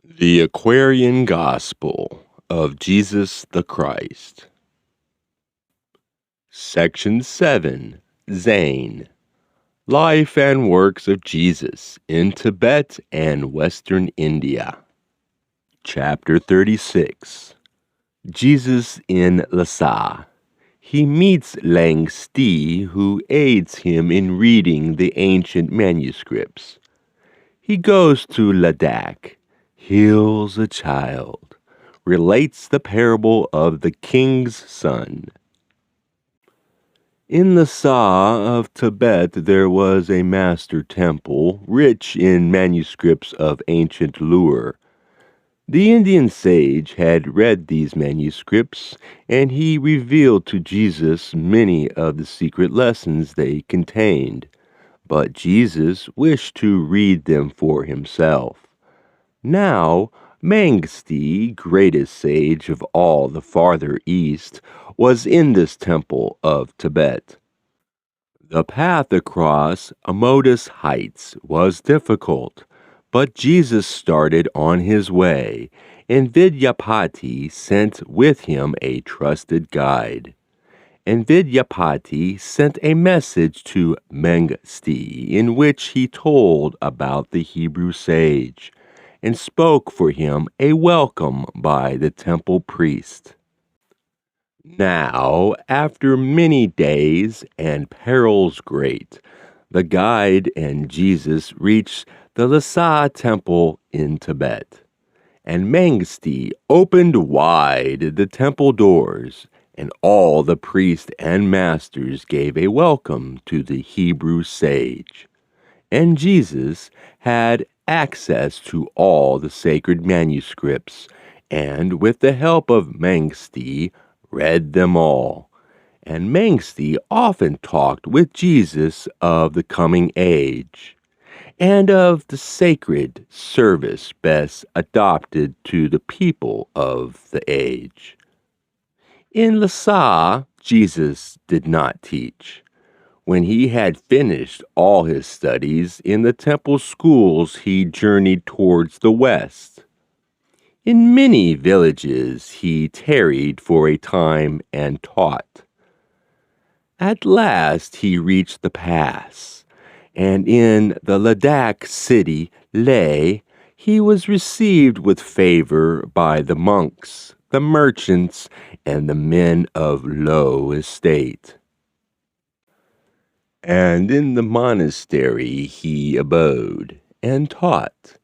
The Aquarian Gospel of Jesus the Christ. Section 7. Zane. Life and Works of Jesus in Tibet and Western India. Chapter 36. Jesus in Lassa. He meets Meng-ste, who aids him in reading the ancient manuscripts. He goes to Ladak, heals a child, relates the parable of the king's son. In Lassa of Tibet there was a master temple, rich in manuscripts of ancient lore. The Indian sage had read these manuscripts, and he revealed to Jesus many of the secret lessons they contained. But Jesus wished to read them for himself. Now, Meng-ste, greatest sage of all the farther east, was in this temple of Tibet. The path across Amodus Heights was difficult, but Jesus started on his way, and Vidyapati sent with him a trusted guide. And Vidyapati sent a message to Meng-ste in which he told about the Hebrew sage, and spoke for him a welcome by the temple priest. Now, after many days and perils great, the guide and Jesus reached the Lassa temple in Tibet. And Meng-ste opened wide the temple doors, and all the priests and masters gave a welcome to the Hebrew sage. And Jesus had access to all the sacred manuscripts, and with the help of Meng-ste, read them all. And Meng-ste often talked with Jesus of the coming age, and of the sacred service best adopted to the people of the age. In Lassa, Jesus did not teach. When he had finished all his studies in the temple schools, he journeyed towards the west. In many villages he tarried for a time and taught. At last he reached the pass, and in the Ladak city, Leh, he was received with favor by the monks, the merchants, and the men of low estate. And in the monastery he abode and taught.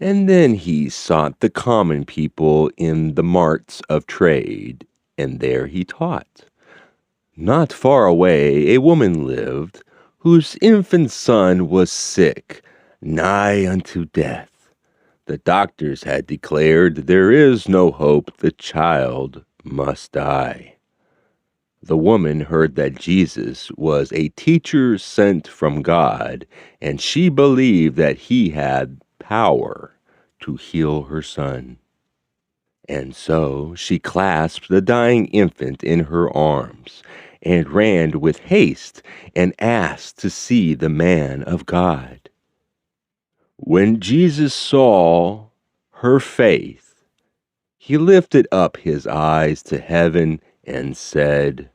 And then he sought the common people in the marts of trade, and there he taught. Not far away a woman lived, whose infant son was sick, nigh unto death. The doctors had declared there is no hope, the child must die. The woman heard that Jesus was a teacher sent from God, and she believed that he had power to heal her son. And so she clasped the dying infant in her arms, and ran with haste and asked to see the man of God. When Jesus saw her faith, he lifted up his eyes to heaven and said,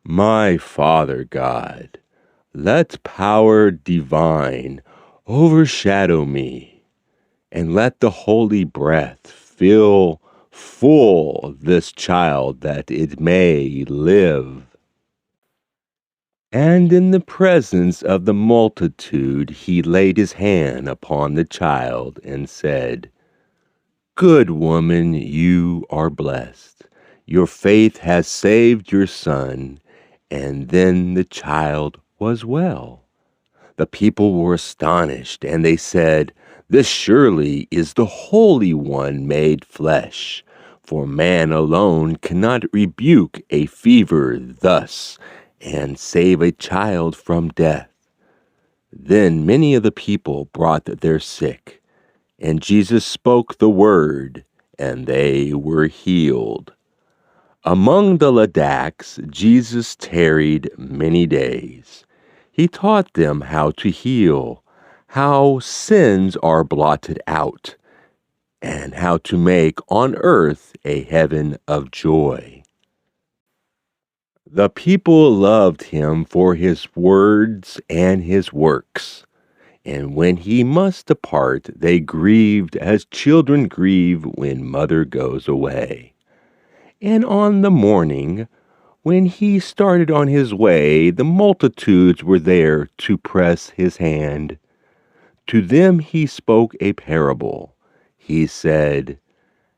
My Father God, let power divine overshadow me, and let the holy breath fill full this child that it may live. And in the presence of the multitude he laid his hand upon the child and said, Good woman, you are blessed. Your faith has saved your son. And then the child was well. The people were astonished, and they said, This surely is the Holy One made flesh, for man alone cannot rebuke a fever thus, and save a child from death. Then many of the people brought their sick, and Jesus spoke the word, and they were healed. Among the Ladaks, Jesus tarried many days. He taught them how to heal, how sins are blotted out, and how to make on earth a heaven of joy. The people loved him for his words and his works. And when he must depart, they grieved as children grieve when mother goes away. And on the morning, when he started on his way, the multitudes were there to press his hand. To them he spoke a parable. He said,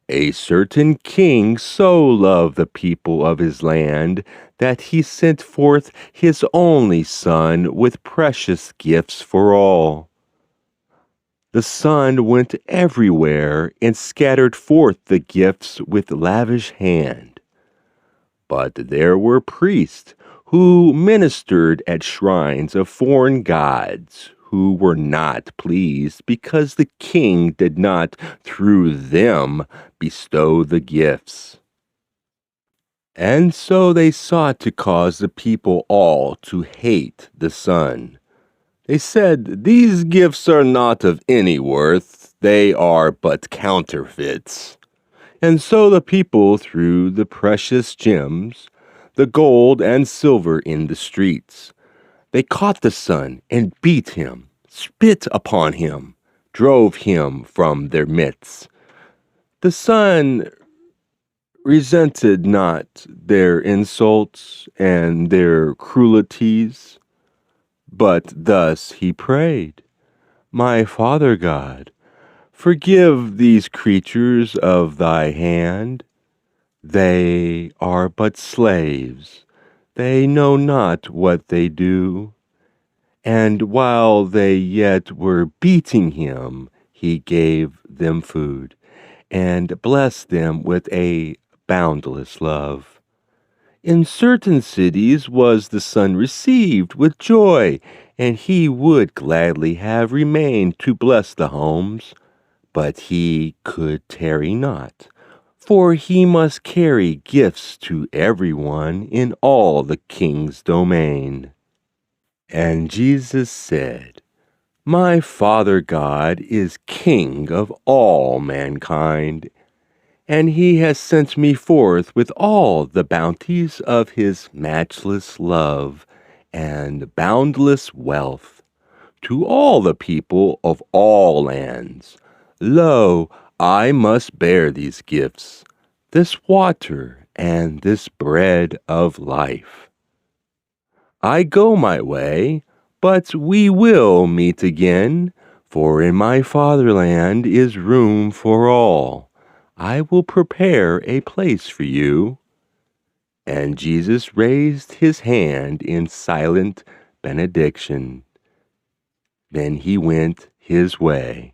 "A certain king so loved the people of his land that he sent forth his only son with precious gifts for all. The son went everywhere and scattered forth the gifts with lavish hand. But there were priests who ministered at shrines of foreign gods who were not pleased because the king did not, through them, bestow the gifts. And so they sought to cause the people all to hate the son. They said, 'These gifts are not of any worth, they are but counterfeits.' And so the people threw the precious gems, the gold and silver in the streets. They caught the son and beat him, spit upon him, drove him from their midst. The son resented not their insults and their cruelties, but thus he prayed, 'My Father God, forgive these creatures of thy hand. They are but slaves. They know not what they do.' And while they yet were beating him, he gave them food and blessed them with a boundless love. In certain cities was the son received with joy, and he would gladly have remained to bless the homes. But he could tarry not, for he must carry gifts to everyone in all the king's domain." And Jesus said, "My Father God is King of all mankind, and he has sent me forth with all the bounties of his matchless love and boundless wealth to all the people of all lands. Lo, I must bear these gifts, this water and this bread of life. I go my way, but we will meet again, for in my fatherland is room for all. I will prepare a place for you." And Jesus raised his hand in silent benediction. Then he went his way.